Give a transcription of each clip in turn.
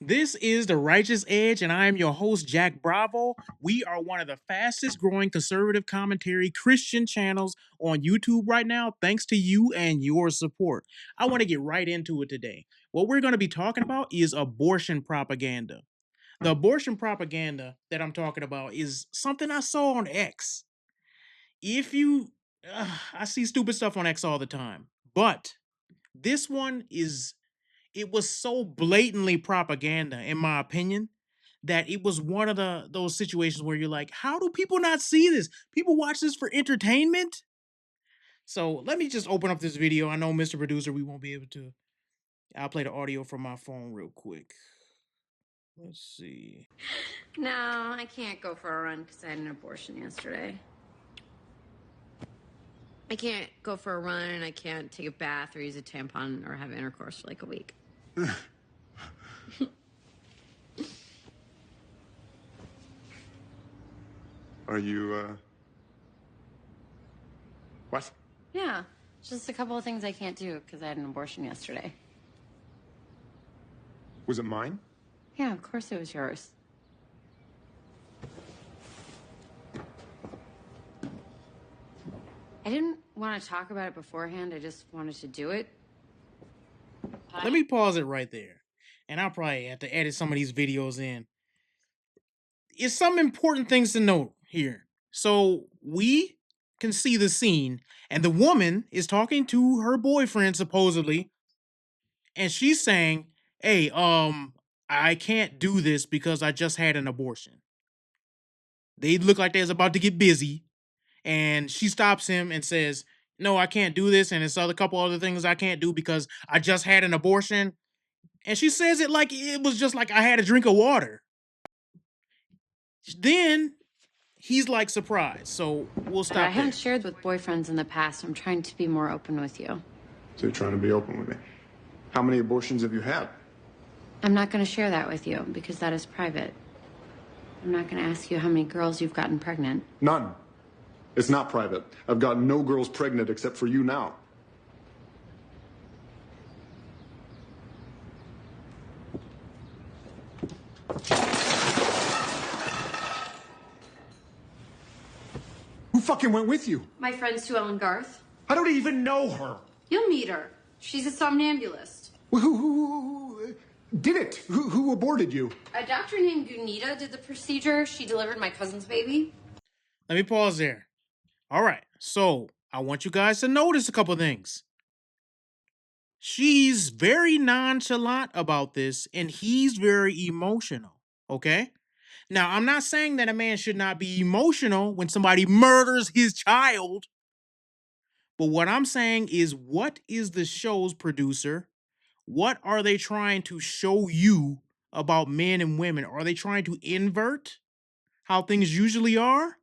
This is The Righteous Edge, and I am your host, Jack Bravo. We are one of the fastest growing conservative commentary Christian channels on YouTube right now, thanks to you and your support. I want to get right into it today. What we're going to be talking about is abortion propaganda. The abortion propaganda that I'm talking about is something I saw on X. If you, I see stupid stuff on X all the time, but this one is it was so blatantly propaganda, in my opinion, that it was one of those situations where you're like, how do people not see this? People watch this for entertainment. So let me just open up this video. I know, Mr. Producer, we won't be able to. I'll play the audio from my phone real quick. Let's see. No, I can't go for a run because I had an abortion yesterday. I can't go for a run and I can't take a bath or use a tampon or have intercourse for like a week. Are you, what? Yeah, just a couple of things I can't do because I had an abortion yesterday. Was it mine? Yeah, of course it was yours. I didn't want to talk about it beforehand. I just wanted to do it. Let me pause it right there. And I'll probably have to edit some of these videos in. It's some important things to note here. So we can see the scene, and the woman is talking to her boyfriend, supposedly, and she's saying, hey, I can't do this because I just had an abortion. They look like they're about to get busy, and she stops him and says, no, I can't do this, and there's a couple other things I can't do because I just had an abortion. And she says it like it was just like I had a drink of water. Then he's like surprised, so we'll stop I haven't there. shared with boyfriends in the past. I'm trying to be more open with you. So you're trying to be open with me. How many abortions have you had? I'm not going to share that with you because that is private. I'm not going to ask you how many girls you've gotten pregnant. None. It's not private. I've gotten no girls pregnant except for you now. Who fucking went with you? My friend Sue Ellen Garth. I don't even know her. You'll meet her. She's a somnambulist. Who did it? Who aborted you? A doctor named Gunita did the procedure. She delivered my cousin's baby. Let me pause there. All right, so I want you guys to notice a couple things. She's very nonchalant about this, and he's very emotional, okay? Now, I'm not saying that a man should not be emotional when somebody murders his child. But what I'm saying is, what is the show's producer? What are they trying to show you about men and women? Are they trying to invert how things usually are?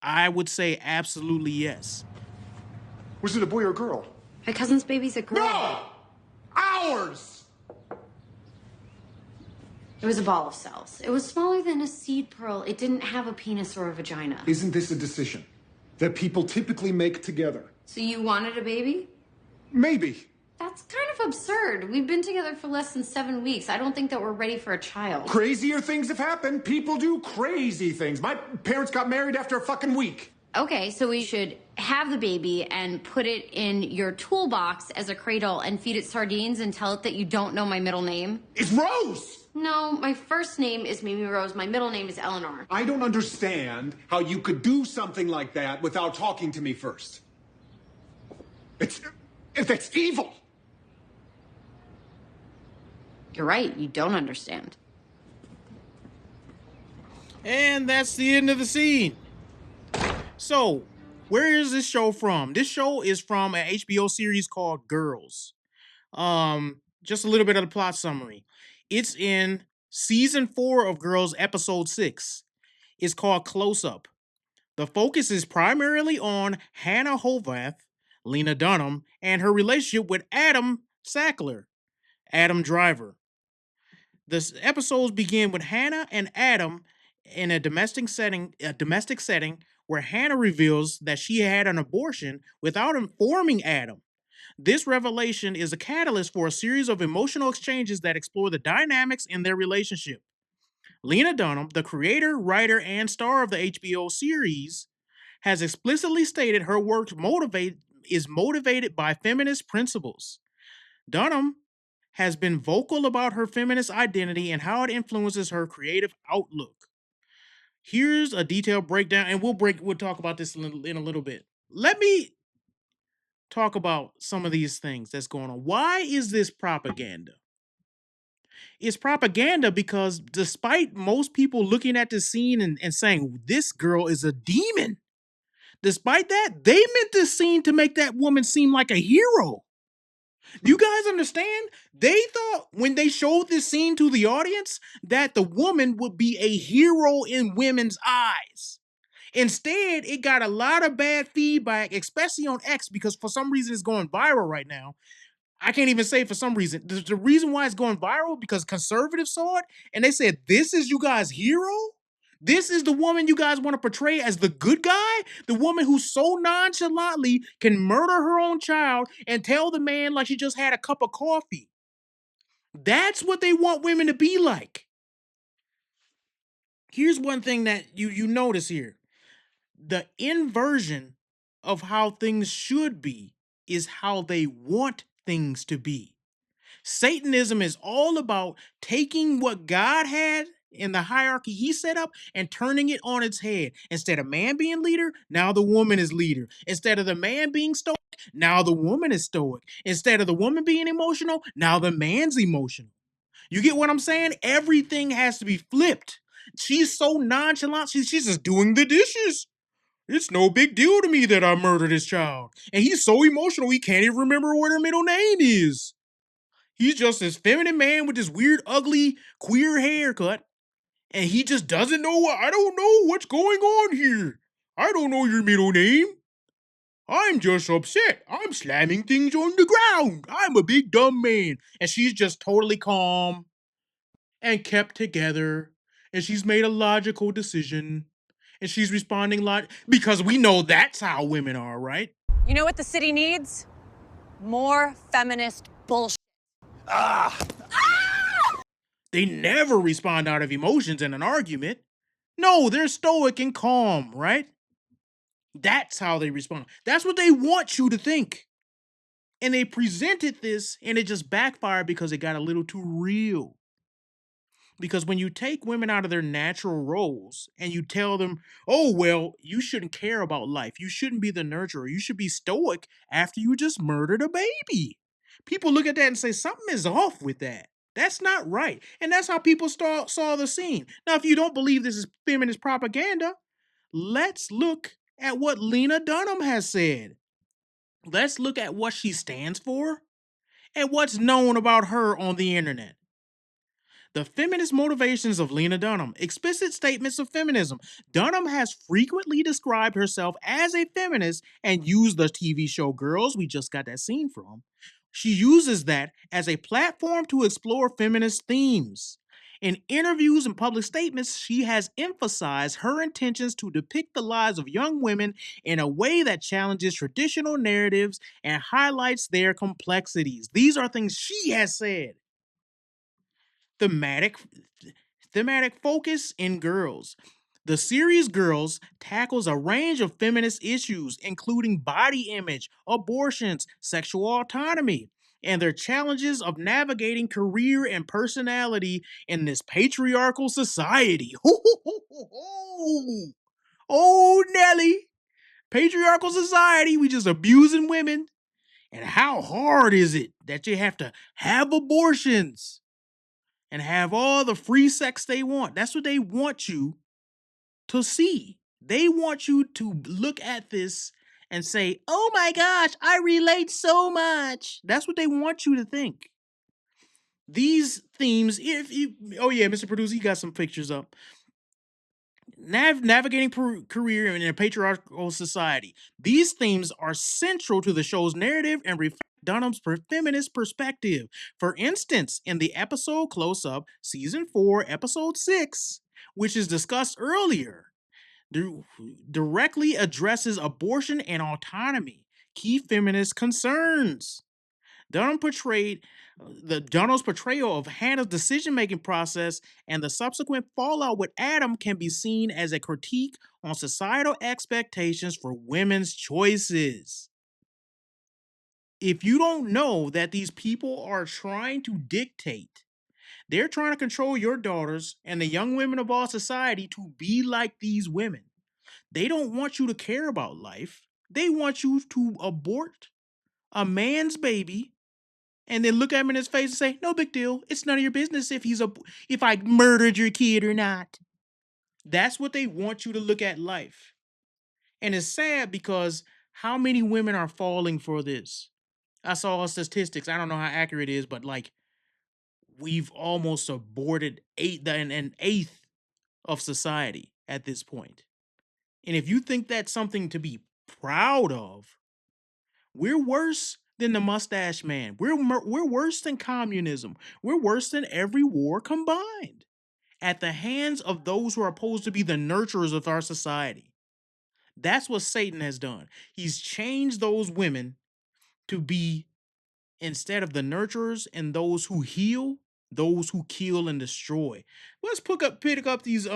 I would say absolutely yes. Was it a boy or a girl? My cousin's baby's a girl. No! Ours! It was a ball of cells. It was smaller than a seed pearl. It didn't have a penis or a vagina. Isn't this a decision that people typically make together? So you wanted a baby? Maybe. That's kind of absurd. We've been together for less than 7 weeks. I don't think that we're ready for a child. Crazier things have happened. People do crazy things. My parents got married after a fucking week. Okay, so we should have the baby and put it in your toolbox as a cradle and feed it sardines and tell it that you don't know my middle name? It's Rose! No, my first name is Mimi Rose. My middle name is Eleanor. I don't understand how you could do something like that without talking to me first. It's evil. You're right, you don't understand. And that's the end of the scene. So, where is this show from? This show is from an HBO series called Girls. Just a little bit of the plot summary. It's in season 4 of Girls, episode 6. It's called Close Up. The focus is primarily on Hannah Horvath, Lena Dunham, and her relationship with Adam Sackler, Adam Driver. The episodes begin with Hannah and Adam in a domestic setting where Hannah reveals that she had an abortion without informing Adam. This revelation is a catalyst for a series of emotional exchanges that explore the dynamics in their relationship. Lena Dunham, the creator, writer, and star of the HBO series, has explicitly stated her work is motivated by feminist principles. Dunham has been vocal about her feminist identity and how it influences her creative outlook. Here's a detailed breakdown, and we'll talk about this in a little bit. Let me talk about some of these things that's going on. Why is this propaganda? It's propaganda because despite most people looking at the scene and saying this girl is a demon, despite that, they meant this scene to make that woman seem like a hero. Do you guys understand? They thought when they showed this scene to the audience that the woman would be a hero in women's eyes. Instead, it got a lot of bad feedback, especially on X, because for some reason it's going viral right now. I can't even say for some reason. The reason why it's going viral because conservatives saw it and they said, "This is you guys' hero? This is the woman you guys want to portray as the good guy? The woman who so nonchalantly can murder her own child and tell the man like she just had a cup of coffee." That's what they want women to be like. Here's one thing that you notice here. The inversion of how things should be is how they want things to be. Satanism is all about taking what God had in the hierarchy he set up and turning it on its head. Instead of man being leader, now the woman is leader. Instead of the man being stoic, now the woman is stoic. Instead of the woman being emotional, now the man's emotional. You get what I'm saying? Everything has to be flipped. She's so nonchalant. She's just doing the dishes. It's no big deal to me that I murdered his child. And he's so emotional he can't even remember what her middle name is. He's just this feminine man with this weird, ugly, queer haircut. And he just doesn't know I don't know what's going on here. I don't know your middle name. I'm just upset. I'm slamming things on the ground. I'm a big dumb man. And she's just totally calm and kept together. And she's made a logical decision. And she's responding because we know that's how women are, right? You know what the city needs? More feminist bullshit. They never respond out of emotions in an argument. No, they're stoic and calm, right? That's how they respond. That's what they want you to think. And they presented this and it just backfired because it got a little too real. Because when you take women out of their natural roles and you tell them, oh, well, you shouldn't care about life. You shouldn't be the nurturer. You should be stoic after you just murdered a baby. People look at that and say, something is off with that. That's not right. And that's how people saw the scene. Now, if you don't believe this is feminist propaganda, let's look at what Lena Dunham has said. Let's look at what she stands for and what's known about her on the internet. The feminist motivations of Lena Dunham. Explicit statements of feminism. Dunham has frequently described herself as a feminist and used the TV show Girls, we just got that scene from. She uses that as a platform to explore feminist themes. In interviews and public statements, she has emphasized her intentions to depict the lives of young women in a way that challenges traditional narratives and highlights their complexities. These are things she has said. Thematic focus in Girls. The series Girls tackles a range of feminist issues, including body image, abortions, sexual autonomy, and their challenges of navigating career and personality in this patriarchal society. Oh, Nelly. Patriarchal society, we just abusing women. And how hard is it that you have to have abortions and have all the free sex they want? That's what they want you to see. They want you to look at this and say, oh my gosh, I relate so much. That's what they want you to think. These themes, oh yeah, Mr. Producer, you got some pictures up. Navigating career in a patriarchal society. These themes are central to the show's narrative and reflect Dunham's feminist perspective. For instance, in the episode Close Up, Season 4, Episode 6, which is discussed earlier, directly addresses abortion and autonomy, key feminist concerns. Dunham portrayed Dunham's portrayal of Hannah's decision-making process and the subsequent fallout with Adam can be seen as a critique on societal expectations for women's choices. If you don't know that these people are trying to dictate, they're trying to control your daughters and the young women of our society to be like these women. They don't want you to care about life. They want you to abort a man's baby and then look at him in his face and say, "No big deal. It's none of your business if I murdered your kid or not." That's what they want you to look at life. And it's sad because how many women are falling for this? I saw statistics. I don't know how accurate it is, but like we've almost aborted an eighth of society at this point. And if you think that's something to be proud of, we're worse than the mustache man. We're worse than communism. We're worse than every war combined at the hands of those who are supposed to be the nurturers of our society. That's what Satan has done. He's changed those women to be, instead of the nurturers and those who heal, those who kill and destroy. Let's pick up these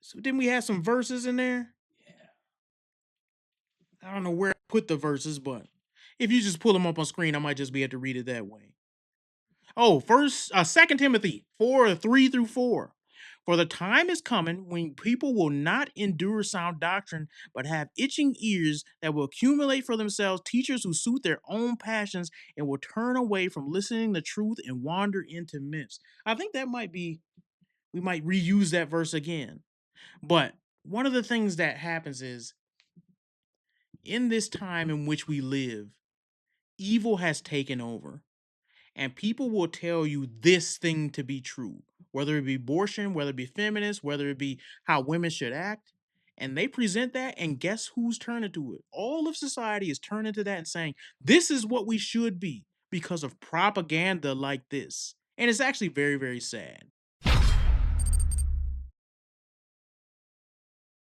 so didn't we have some verses in there? I don't know where I put the verses, but if you just pull them up on screen, I might just be able to read it that way. Oh, Second Timothy 4:3-4. For the time is coming when people will not endure sound doctrine, but have itching ears that will accumulate for themselves teachers who suit their own passions and will turn away from listening to truth and wander into myths. I think that might be, we might reuse that verse again. But one of the things that happens is in this time in which we live, evil has taken over. And people will tell you this thing to be true, whether it be abortion, whether it be feminist, whether it be how women should act. And they present that, and guess who's turning to it? All of society is turning to that and saying, this is what we should be because of propaganda like this. And it's actually very, very sad.